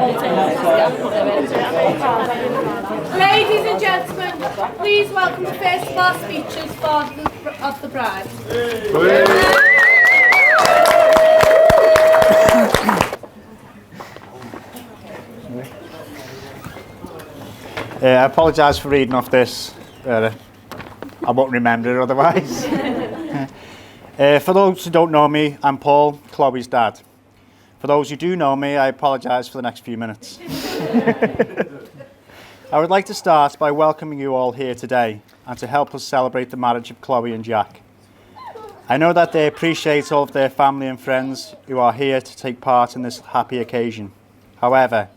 Ladies and gentlemen, please welcome the first of our speeches of the bride. I apologise for reading off this. I won't remember it otherwise. For those who don't know me, I'm Paul, Chloe's dad. For those who do know me, I apologise for the next few minutes. I would like to start by welcoming you all here today and to help us celebrate the marriage of Chloe and Jack. I know that they appreciate all of their family and friends who are here to take part in this happy occasion. However,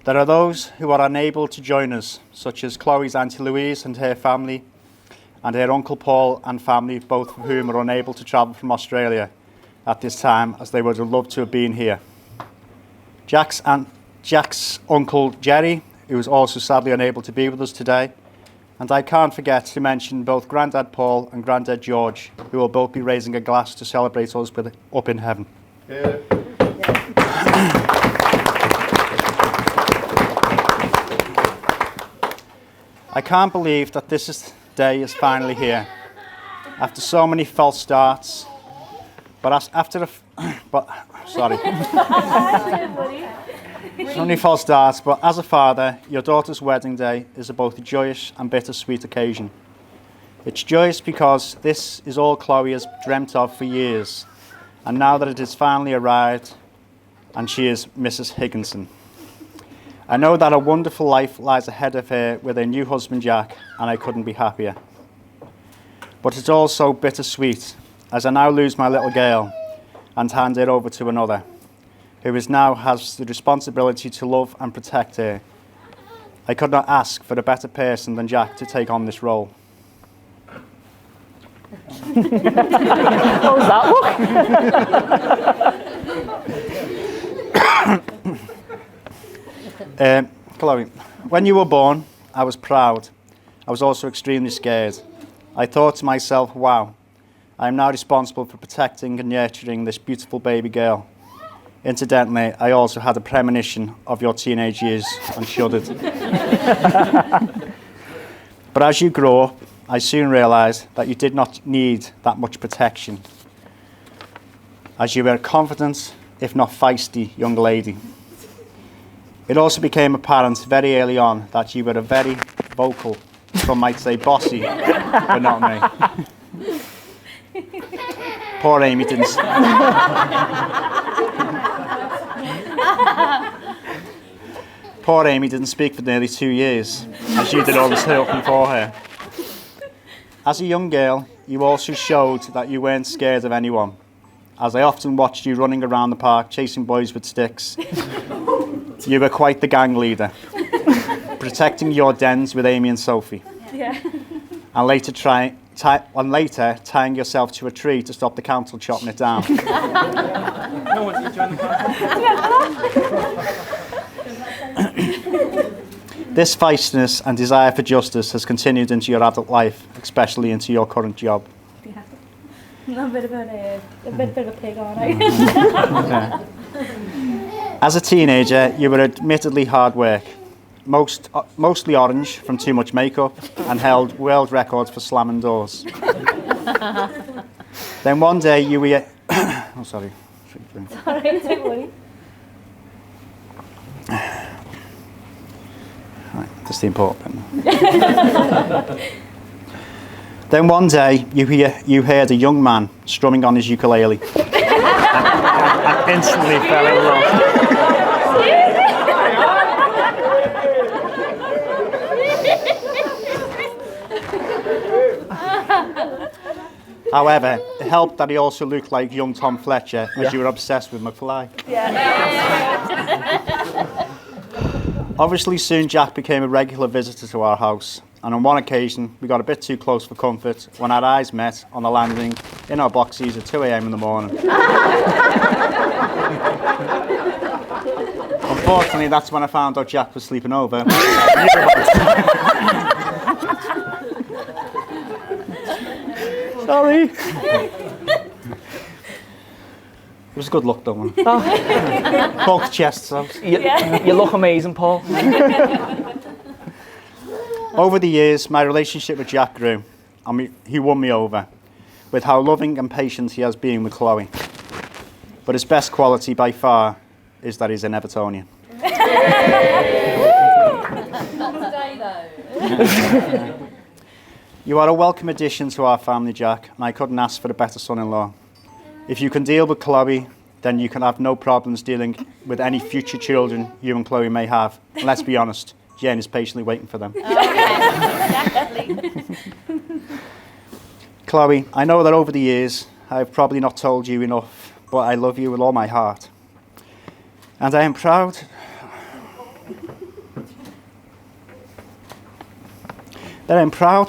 there are those who are unable to join us, such as Chloe's Auntie Louise and her family, and her Uncle Paul and family, both of whom are unable to travel from Australia at this time, as they would have loved to have been here. Jack's Uncle Jerry, who is also sadly unable to be with us today, and I can't forget to mention both Grandad Paul and Grandad George, who will both be raising a glass to celebrate us with up in heaven. Yeah. I can't believe that this day is finally here. After so many false starts, so many false starts, but as a father, your daughter's wedding day is a both joyous and bittersweet occasion. It's joyous because this is all Chloe has dreamt of for years, and now that it has finally arrived, and she is Mrs. Higginson. I know that a wonderful life lies ahead of her with her new husband Jack, and I couldn't be happier. But it's also bittersweet, as I now lose my little girl and hand her over to another, who now has the responsibility to love and protect her. I could not ask for a better person than Jack to take on this role. What was that look? Chloe, when you were born, I was proud. I was also extremely scared. I thought to myself, wow, I am now responsible for protecting and nurturing this beautiful baby girl. Incidentally, I also had a premonition of your teenage years and shuddered. But as you grow up, I soon realised that you did not need that much protection, as you were a confident, if not feisty, young lady. It also became apparent very early on that you were a very vocal, some might say bossy, but not me. Poor Amy didn't. Poor Amy didn't speak for nearly 2 years, as you did all the talking for her. As a young girl, you also showed that you weren't scared of anyone, as I often watched you running around the park chasing boys with sticks. You were quite the gang leader, protecting your dens with Amy and Sophie. Yeah. And later tying yourself to a tree to stop the council chopping it down. No one did join the park. This feistiness and desire for justice has continued into your adult life, especially into your current job. Yeah. A bit of a pig, all right. Okay. As a teenager, you were admittedly hard work, mostly orange from too much makeup, and held world records for slamming doors. Then one day you were... oh, sorry. Sorry, don't worry. Right, that's the important bit. Then one day you heard a young man strumming on his ukulele and instantly fell in love. However, it helped that he also looked like young Tom Fletcher, as you were obsessed with McFly. Obviously, soon Jack became a regular visitor to our house, and on one occasion, we got a bit too close for comfort when our eyes met on the landing in our boxies at 2 a.m. in the morning. Unfortunately, that's when I found out Jack was sleeping over. Sorry. It was a good look, though, man. Both chests out. You look amazing, Paul. Over the years, my relationship with Jack grew, and he won me over with how loving and patient he has been with Chloe. But his best quality by far is that he's an Evertonian. Not today, though. You are a welcome addition to our family, Jack, and I couldn't ask for a better son-in-law. If you can deal with Chloe, then you can have no problems dealing with any future children you and Chloe may have. And let's be honest, Jen is patiently waiting for them. Chloe, I know that over the years, I've probably not told you enough, but I love you with all my heart. And I am proud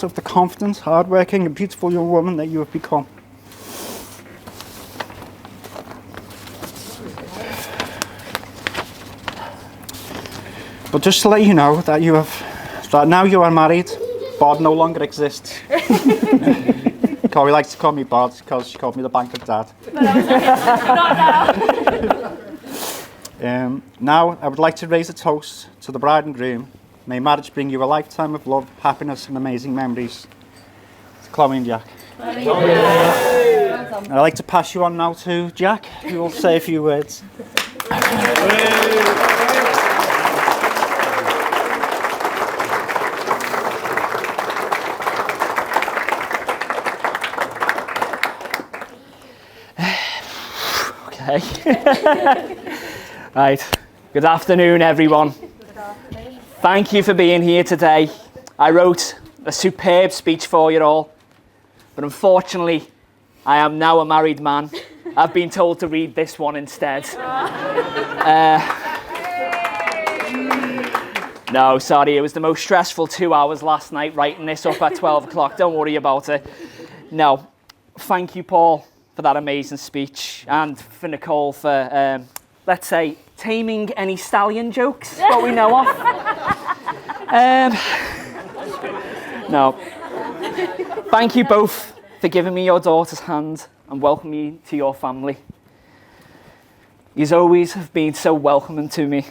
of the confident, hardworking and beautiful young woman that you have become. But just to let you know that now you are married, Bod no longer exists. Chloe likes to call me Bod because she called me the banker dad. Now I would like to raise a toast to the bride and groom. May marriage bring you a lifetime of love, happiness and amazing memories. It's Chloe and Jack. And I'd like to pass you on now to Jack, who will say a few words. Okay. Right. Good afternoon, everyone. Thank you for being here today. I wrote a superb speech for you all, but unfortunately, I am now a married man. I've been told to read this one instead. No, sorry, it was the most stressful 2 hours last night writing this up at 12 o'clock. Don't worry about it. No, thank you, Paul, for that amazing speech, and for Nicole for, let's say, taming any stallion jokes that we know of. No. Thank you both for giving me your daughter's hand and welcoming me to your family. You always have been so welcoming to me,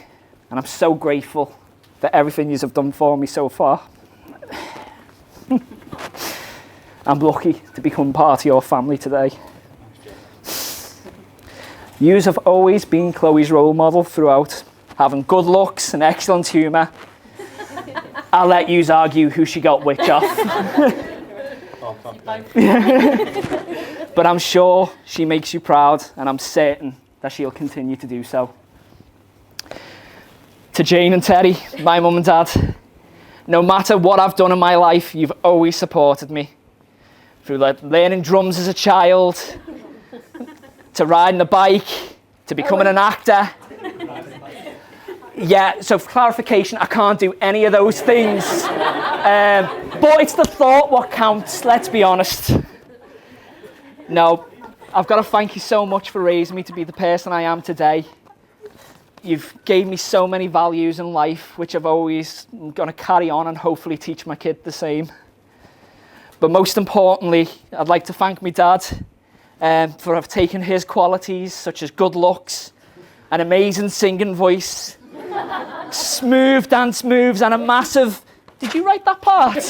and I'm so grateful for everything you have done for me so far. I'm lucky to become part of your family today. You have always been Chloe's role model throughout, having good looks and excellent humour. I'll let yous argue who she got which off. But I'm sure she makes you proud, and I'm certain that she'll continue to do so. To Jane and Terry, my mum and dad, no matter what I've done in my life, you've always supported me. Through learning drums as a child, to riding the bike, to becoming an actor. Yeah, so for clarification, I can't do any of those things. But it's the thought what counts, let's be honest. No, I've got to thank you so much for raising me to be the person I am today. You've gave me so many values in life, which I've always going to carry on and hopefully teach my kid the same. But most importantly, I'd like to thank my dad for have taken his qualities, such as good looks, an amazing singing voice, smooth dance moves, and a massive... Did you write that part?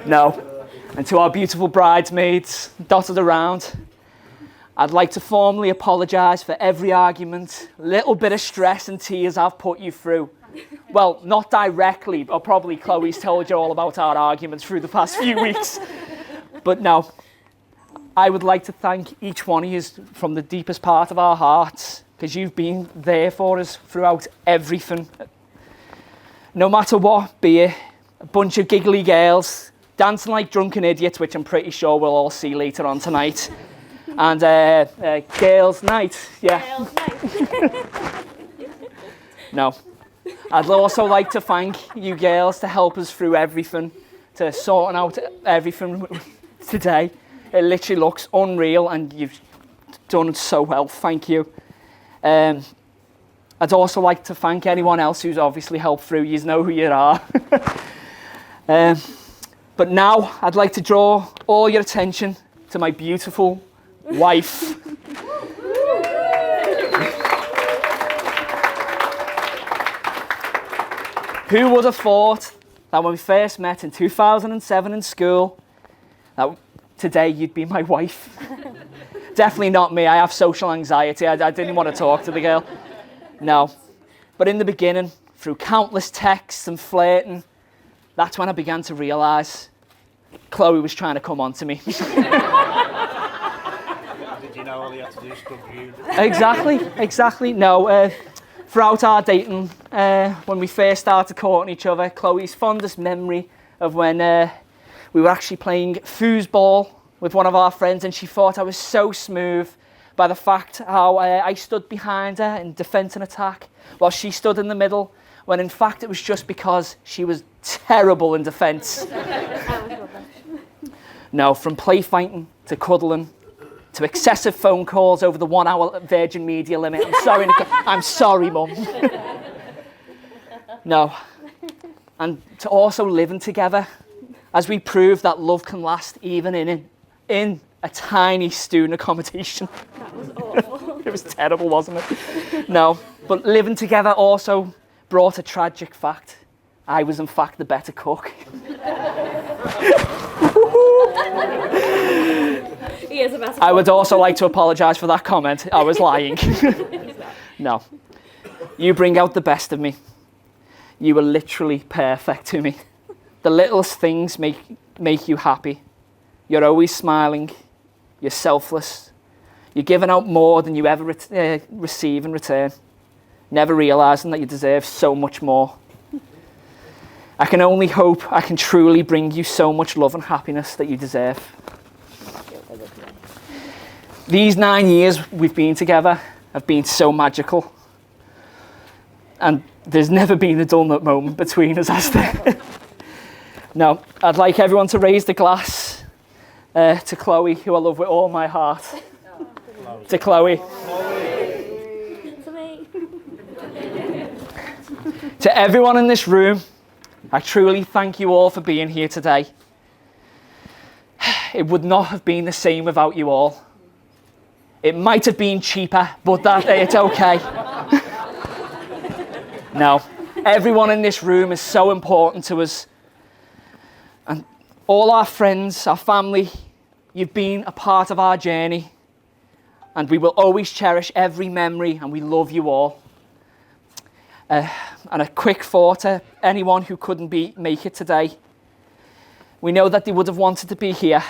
No. And to our beautiful bridesmaids dotted around, I'd like to formally apologise for every argument, little bit of stress and tears I've put you through. Well, not directly, or probably Chloe's told you all about our arguments through the past few weeks. But no, I would like to thank each one of you from the deepest part of our hearts, because you've been there for us throughout everything. No matter what, be it a bunch of giggly girls, dancing like drunken idiots, which I'm pretty sure we'll all see later on tonight, and girls' night, yeah. Girls' night. No. I'd also like to thank you girls to help us through everything, to sorting out everything today. It literally looks unreal and you've done it so well, thank you. I'd also like to thank anyone else who's obviously helped through, you know who you are. But now I'd like to draw all your attention to my beautiful wife. Who would have thought that when we first met in 2007 in school, that today you'd be my wife? Definitely not me. I have social anxiety. I didn't want to talk to the girl. No. But in the beginning, through countless texts and flirting, that's when I began to realise Chloe was trying to come on to me. Did you know all you had to do is scrub you? Exactly. No, throughout our dating, when we first started courting each other, Chloe's fondest memory of when we were actually playing foosball with one of our friends, and she thought I was so smooth by the fact how I stood behind her in defence and attack while she stood in the middle, when in fact it was just because she was terrible in defence. No, from play fighting to cuddling to excessive phone calls over the 1 hour Virgin Media limit. I'm sorry, Mum. No. And to also living together as we prove that love can last even in a tiny student accommodation. That was awful. It was terrible, wasn't it? No, but living together also brought a tragic fact. I was in fact the better cook. He is a better I would also like to apologise for that comment. I was lying. No. You bring out the best of me. You are literally perfect to me. The littlest things make you happy. You're always smiling. You're selfless. You're giving out more than you ever receive in return, never realising that you deserve so much more. I can only hope I can truly bring you so much love and happiness that you deserve. These 9 years we've been together have been so magical. And there's never been a dull moment between us, has there? No, I'd like everyone to raise the glass to Chloe, who I love with all my heart. To Chloe. To me. To everyone in this room, I truly thank you all for being here today. It would not have been the same without you all. It might have been cheaper, but it's okay. No, everyone in this room is so important to us. And all our friends, our family, you've been a part of our journey. And we will always cherish every memory, and we love you all. And a quick thought to anyone who couldn't make it today. We know that they would have wanted to be here.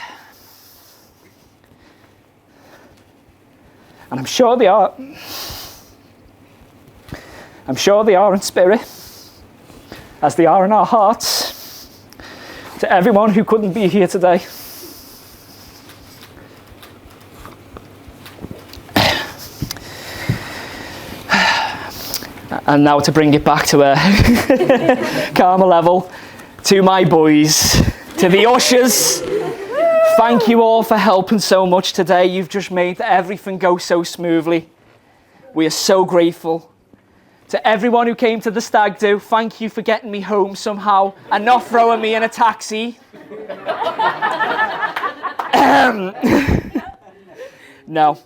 And I'm sure they are. I'm sure they are in spirit, as they are in our hearts. To everyone who couldn't be here today. And now to bring it back to a calmer level, to my boys, to the ushers, thank you all for helping so much today. You've just made everything go so smoothly. We are so grateful. To everyone who came to the stag do, thank you for getting me home somehow and not throwing me in a taxi. No.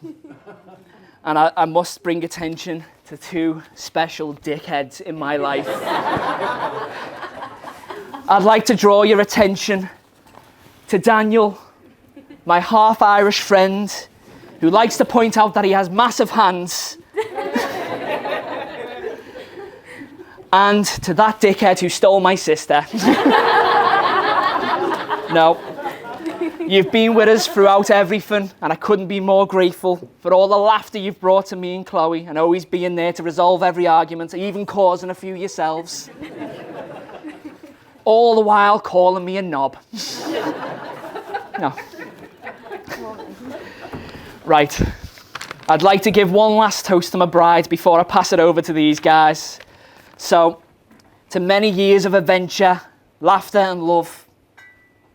And I must bring attention to two special dickheads in my life. I'd like to draw your attention to Daniel, my half-Irish friend, who likes to point out that he has massive hands. And to that dickhead who stole my sister. No. You've been with us throughout everything, and I couldn't be more grateful for all the laughter you've brought to me and Chloe, and always being there to resolve every argument, even causing a few yourselves. All the while calling me a knob. No. Right. I'd like to give one last toast to my bride before I pass it over to these guys. So, to many years of adventure, laughter and love,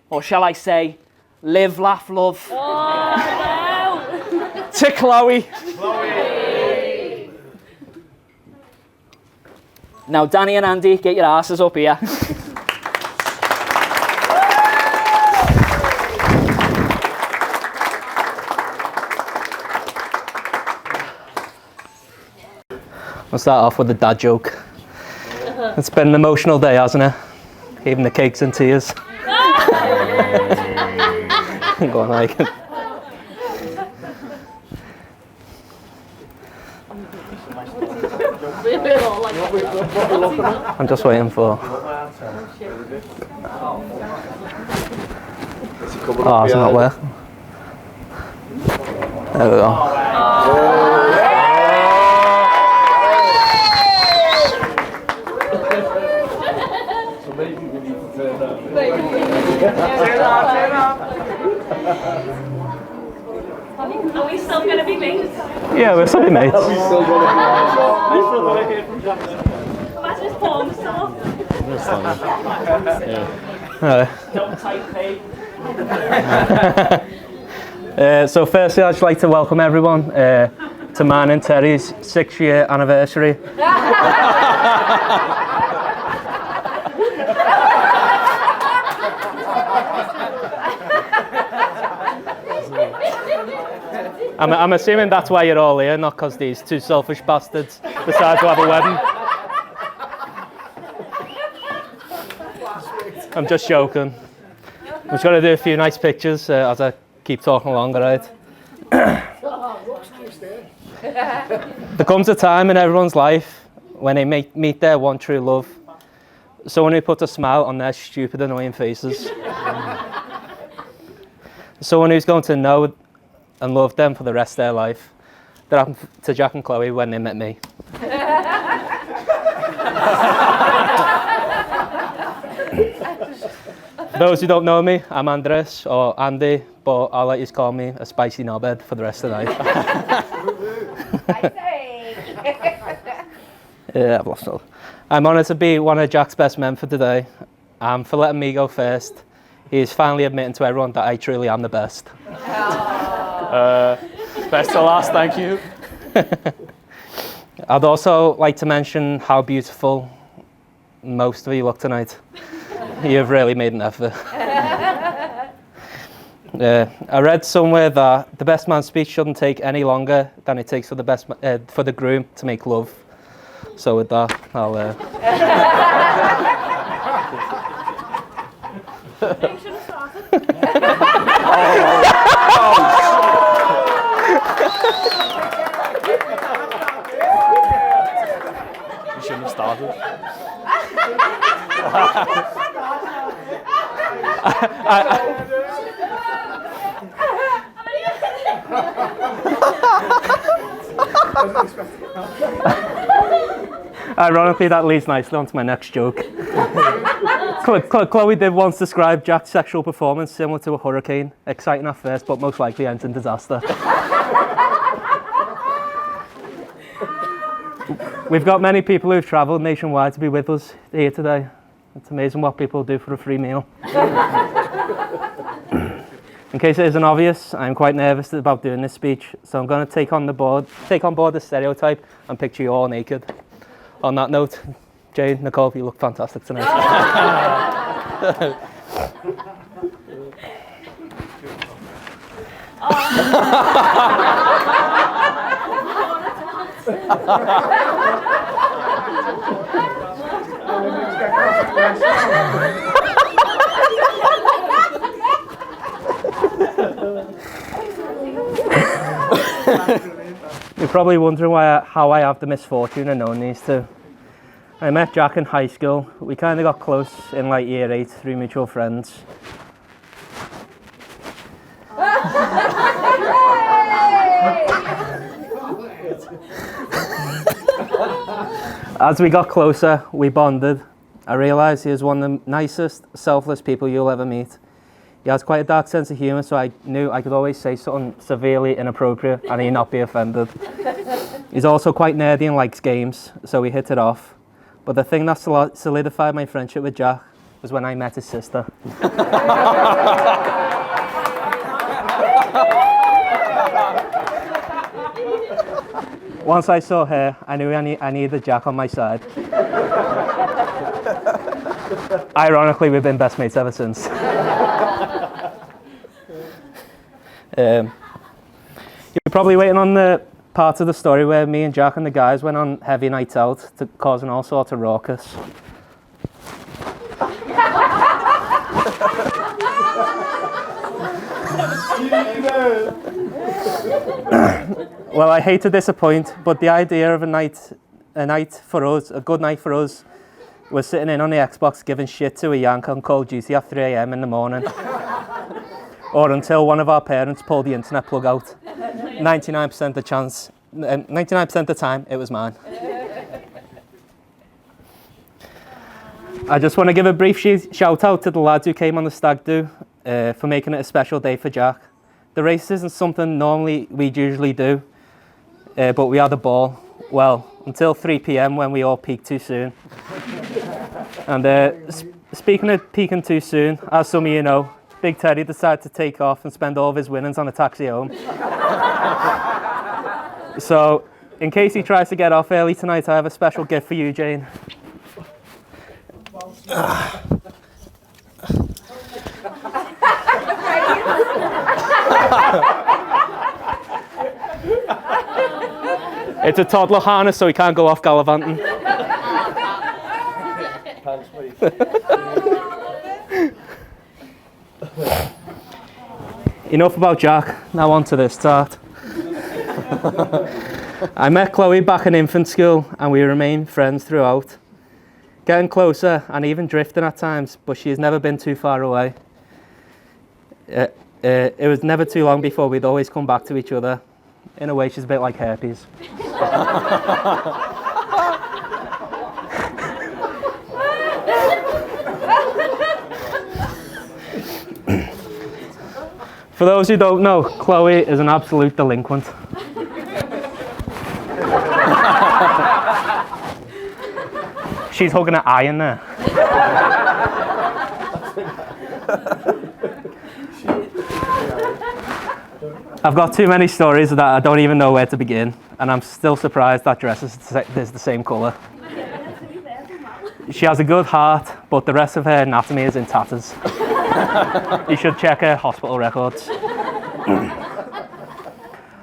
or shall I say, live, laugh, love. Oh, no. To Chloe. Chloe! Now, Danny and Andy, get your asses up here. I'll start off with a dad joke. It's been an emotional day, hasn't it? Even the cake's in tears. Go on, like. I'm just waiting for. Oh, it's not working. There we go. Are we still going to be mates? Yeah, we're still mates. That's just porn stuff. Don't type pay. So firstly, I'd just like to welcome everyone to mine and Terry's 6-year anniversary. I'm assuming that's why you're all here, not because these two selfish bastards decide to have a wedding. I'm just joking. I'm just going to do a few nice pictures as I keep talking along, alright? There comes a time in everyone's life when they meet their one true love. Someone who puts a smile on their stupid, annoying faces. Someone who's going to know and love them for the rest of their life. That happened to Jack and Chloe when they met me. For those who don't know me, I'm Andres, or Andy, but I'll let you call me a spicy knobhead for the rest of the night. Yeah, I've lost it all. I'm honoured to be one of Jack's best men for today, and for letting me go first. He's finally admitting to everyone that I truly am the best. Best to last, thank you. I'd also like to mention how beautiful most of you look tonight. You've really made an effort. I read somewhere that the best man's speech shouldn't take any longer than it takes for the groom to make love. So with that, I'll. You should have started. You shouldn't have started. Ironically, that leads nicely onto my next joke. Chloe did once describe Jack's sexual performance similar to a hurricane, exciting at first, but most likely ends in disaster. We've got many people who've travelled nationwide to be with us here today. It's amazing what people do for a free meal. In case it isn't obvious, I'm quite nervous about doing this speech, so I'm going to take on board the stereotype and picture you all naked. On that note, Jane, Nicole, you look fantastic tonight. You're probably wondering how I have the misfortune of knowing these two. I met Jack in high school. We kind of got close in like year 8 through mutual friends. As we got closer, we bonded. I realised he was one of the nicest, selfless people you'll ever meet. He has quite a dark sense of humour, so I knew I could always say something severely inappropriate and he'd not be offended. He's also quite nerdy and likes games, so we hit it off. But the thing that solidified my friendship with Jack was when I met his sister. Once I saw her, I knew I needed Jack on my side. Ironically, we've been best mates ever since. You're probably waiting on the part of the story where me and Jack and the guys went on heavy nights out, causing all sorts of ruckus. Well, I hate to disappoint, but the idea of a good night for us, was sitting in on the Xbox giving shit to a yank on Call of Duty at 3 a.m. in the morning. Or until one of our parents pulled the internet plug out. 99% of the time, it was mine. I just want to give a brief shout out to the lads who came on the stag do for making it a special day for Jack. The race isn't something normally we'd usually do, but we had a ball. Well, until 3 p.m. when we all peaked too soon. And speaking of peaking too soon, as some of you know, Big Teddy decided to take off and spend all of his winnings on a taxi home. So, in case he tries to get off early tonight, I have a special gift for you, Jane. It's a toddler harness, so he can't go off gallivanting. Enough about Jack, now on to this tart. I met Chloe back in infant school and we remained friends throughout. Getting closer and even drifting at times, but she has never been too far away. It was never too long before we'd always come back to each other. In a way, she's a bit like herpes. For those who don't know, Chloe is an absolute delinquent. She's hugging an eye in there. I've got too many stories that I don't even know where to begin, and I'm still surprised that dress is the same colour. She has a good heart, but the rest of her anatomy is in tatters. You should check her hospital records. A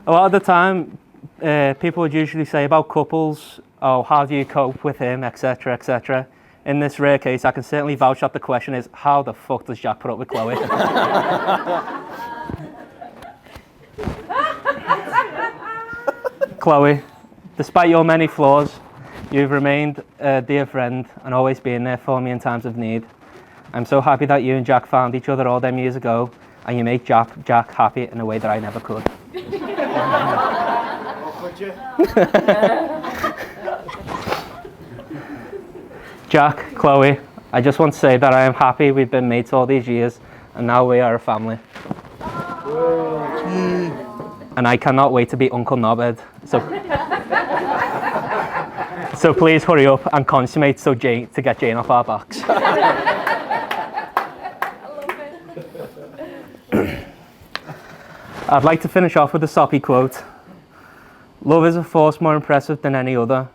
lot of the time, people would usually say about couples, oh, how do you cope with him, etc., etc. In this rare case, I can certainly vouch that the question is, how the fuck does Jack put up with Chloe? Chloe, despite your many flaws, you've remained a dear friend and always been there for me in times of need. I'm so happy that you and Jack found each other all them years ago, and you make Jack happy in a way that I never could. Jack, Chloe, I just want to say that I am happy we've been mates all these years, and now we are a family. And I cannot wait to be Uncle Knobhead. So please hurry up and consummate to get Jane off our backs. I'd like to finish off with a soppy quote. Love is a force more impressive than any other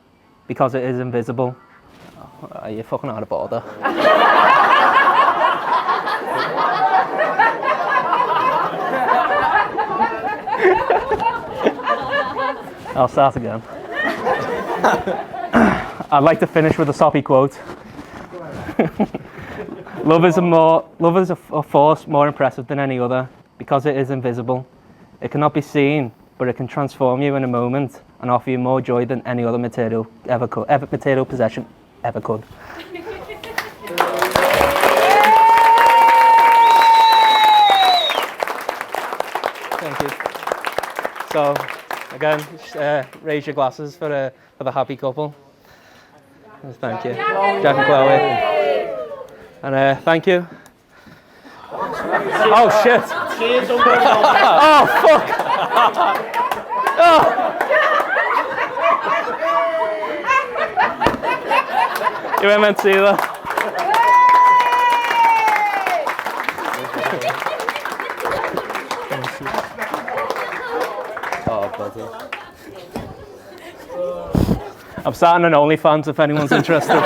because it is invisible. Oh, you're fucking out of order. I'll start again. I'd like to finish with a soppy quote. Love is a force more impressive than any other because it is invisible. It cannot be seen, but it can transform you in a moment and offer you more joy than any other material possession ever could. Thank you. So, again, raise your glasses for the happy couple. Thank you, Jack and Chloe. And thank you. Oh shit! Oh fuck! Oh. You weren't meant to see that. I'm starting an OnlyFans if anyone's interested.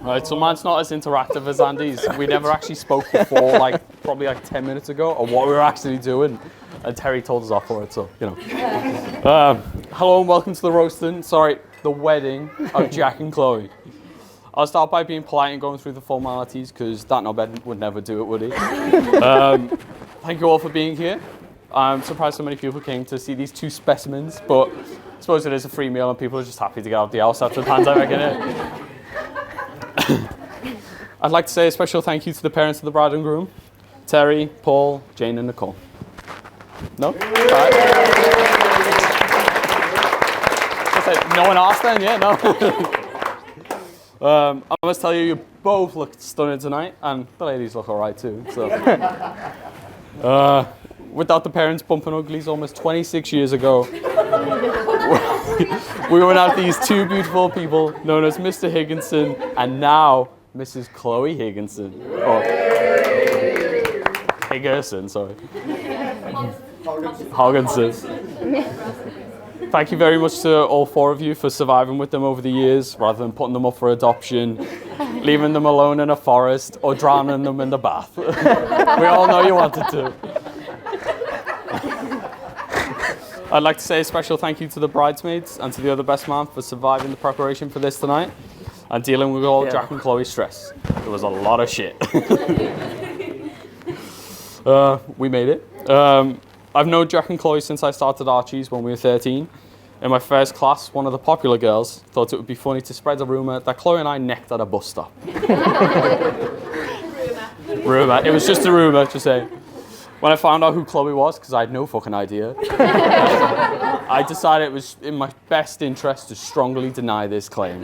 Right, so mine's not as interactive as Andy's. We never actually spoke before, probably 10 minutes ago, of what we were actually doing. And Terry told us off for it, so, hello and welcome to the the wedding of Jack and Chloe. I'll start by being polite and going through the formalities, because that knobhead would never do it, would he? Thank you all for being here. I'm surprised so many people came to see these two specimens, but I suppose it is a free meal and people are just happy to get out of the house after the pandemic, innit? I'd like to say a special thank you to the parents of the bride and groom, Terry, Paul, Jane and Nicole. No? All right. No one asked then? Yeah, no. I must tell you, you both look stunning tonight, and the ladies look all right too. So, without the parents bumping uglies almost 26 years ago, we went out these two beautiful people known as Mr. Higginson and now Mrs. Chloe Higginson. Oh. Higginson, sorry. Hogginson. Thank you very much to all four of you for surviving with them over the years, rather than putting them up for adoption, leaving them alone in a forest, or drowning them in the bath. We all know you wanted to. I'd like to say a special thank you to the bridesmaids and to the other best man for surviving the preparation for this tonight and dealing with all Jack and Chloe's stress. There was a lot of shit. We made it. I've known Jack and Chloe since I started Archie's when we were 13. In my first class, one of the popular girls thought it would be funny to spread a rumour that Chloe and I necked at a bus stop. Rumour. It was just a rumour, just saying. When I found out who Chloe was, because I had no fucking idea, I decided it was in my best interest to strongly deny this claim.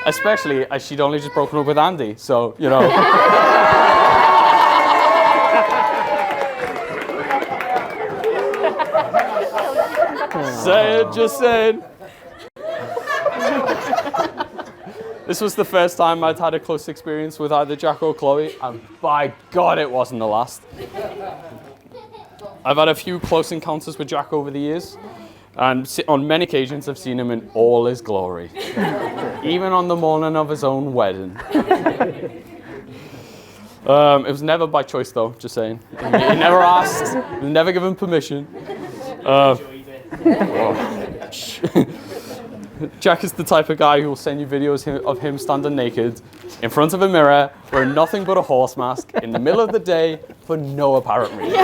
Especially as she'd only just broken up with Andy, so, Say it, just saying. This was the first time I'd had a close experience with either Jack or Chloe, and by God, it wasn't the last. I've had a few close encounters with Jack over the years, and on many occasions I've seen him in all his glory, even on the morning of his own wedding. It was never by choice, though, just saying. He never asked, never given permission. Jack is the type of guy who will send you videos of him standing naked in front of a mirror wearing nothing but a horse mask in the middle of the day for no apparent reason.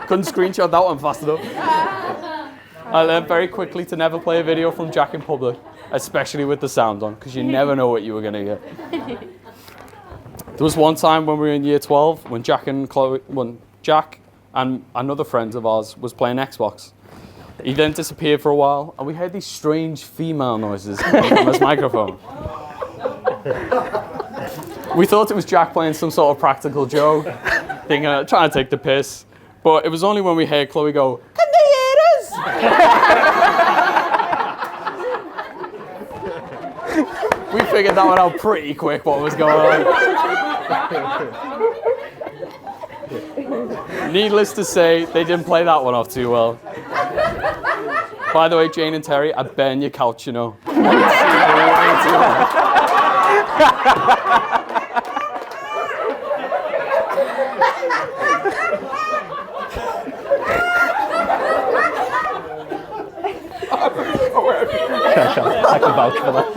Couldn't screenshot that one fast enough. I learned very quickly to never play a video from Jack in public, especially with the sound on, because you never know what you were going to get. There was one time when we were in year 12 when Jack and another friend of ours was playing Xbox. He then disappeared for a while, and we heard these strange female noises coming from his microphone. We thought it was Jack playing some sort of practical joke, trying to take the piss. But it was only when we heard Chloe go, "Can they hear us?" We figured that one out pretty quick, what was going on. Needless to say, they didn't play that one off too well. By the way, Jane and Terry, I burn your couch, I can vouch for that.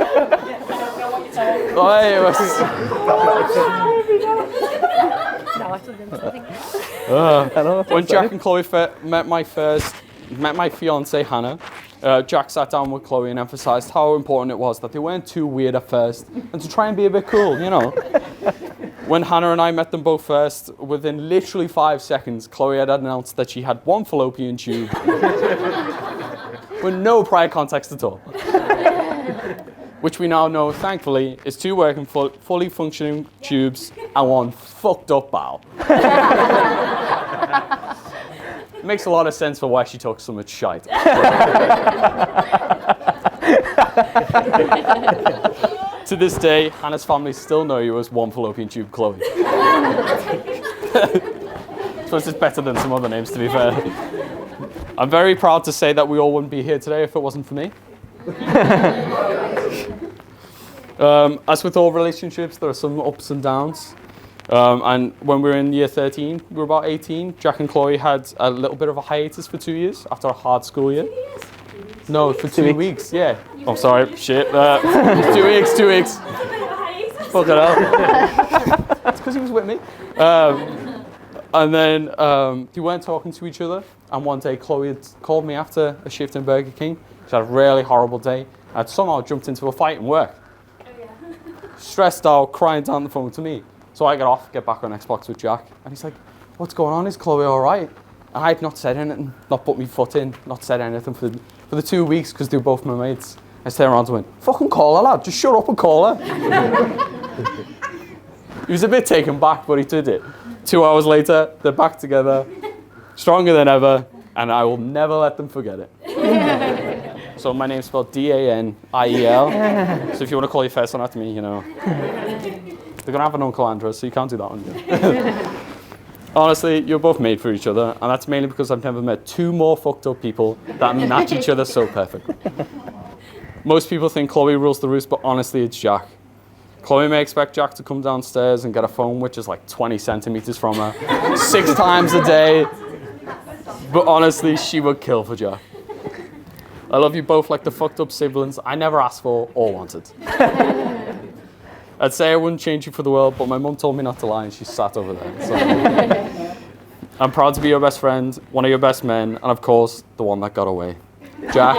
When Jack and Chloe met my fiancée Hannah, Jack sat down with Chloe and emphasised how important it was that they weren't too weird at first and to try and be a bit cool, When Hannah and I met them both first, within literally 5 seconds, Chloe had announced that she had one fallopian tube with no prior context at all. Which we now know, thankfully, is 2 working fully functioning tubes and 1 fucked up bowel. Makes a lot of sense for why she took so much shite. To this day, Hannah's family still know you as One Fallopian Tube Chloe. I suppose it's better than some other names, to be fair. I'm very proud to say that we all wouldn't be here today if it wasn't for me. As with all relationships, there are some ups and downs. And when we were in year 13, we were about 18, Jack and Chloe had a little bit of a hiatus for 2 years after a hard school year. No, for 2 weeks, yeah. Oh, sorry, shit. 2 weeks, 2 weeks. Fuck it up. It's because he was with me. And then they weren't talking to each other. And one day, Chloe had called me after a shift in Burger King. She had a really horrible day. I'd somehow jumped into a fight in work. Stressed out, crying down the phone to me. So I get off, get back on Xbox with Jack. And he's like, what's going on? Is Chloe all right? And I had not said anything, not put my foot in, not said anything for the 2 weeks because they were both my mates. I turned around and went, fucking call her, lad. Just shut up and call her. He was a bit taken back, but he did it. 2 hours later, they're back together, stronger than ever, and I will never let them forget it. So my name's spelled D-A-N-I-E-L. So if you want to call your first one after me, you know. They're going to have an Uncle Andrew, so you can't do that one. Honestly, you're both made for each other, and that's mainly because I've never met two more fucked up people that match each other so perfectly. Most people think Chloe rules the roost, but honestly, it's Jack. Chloe may expect Jack to come downstairs and get a phone which is like 20 centimeters from her 6 times a day, but honestly, she would kill for Jack. I love you both like the fucked up siblings I never asked for or wanted. I'd say I wouldn't change you for the world, but my mum told me not to lie and she sat over there. So. I'm proud to be your best friend, one of your best men, and of course, the one that got away. Jack,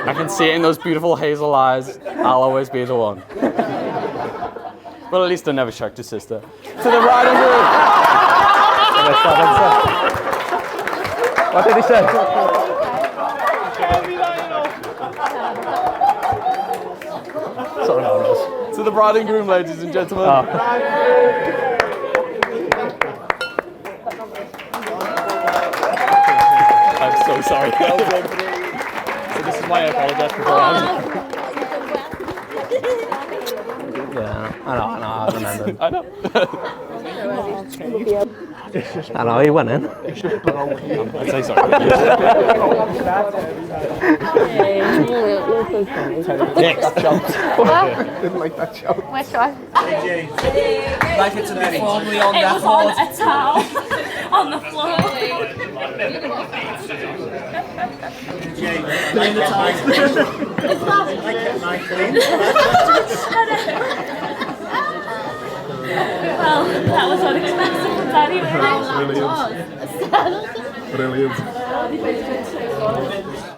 I can see it in those beautiful hazel eyes. I'll always be the one. Well, at least I never checked your sister. To the bride and groom. What did he say? Sorry, To the bride and groom, ladies and gentlemen. Oh. I'm so sorry. So this is why I apologize beforehand. Yeah, I know, I remember. I know. I know, he went in. I'd say sorry. Didn't like that joke. Which one? Like it to be formally on It was on record. a towel on the floor. Well, that was unexpected from Daddy. Brilliant. Brilliant.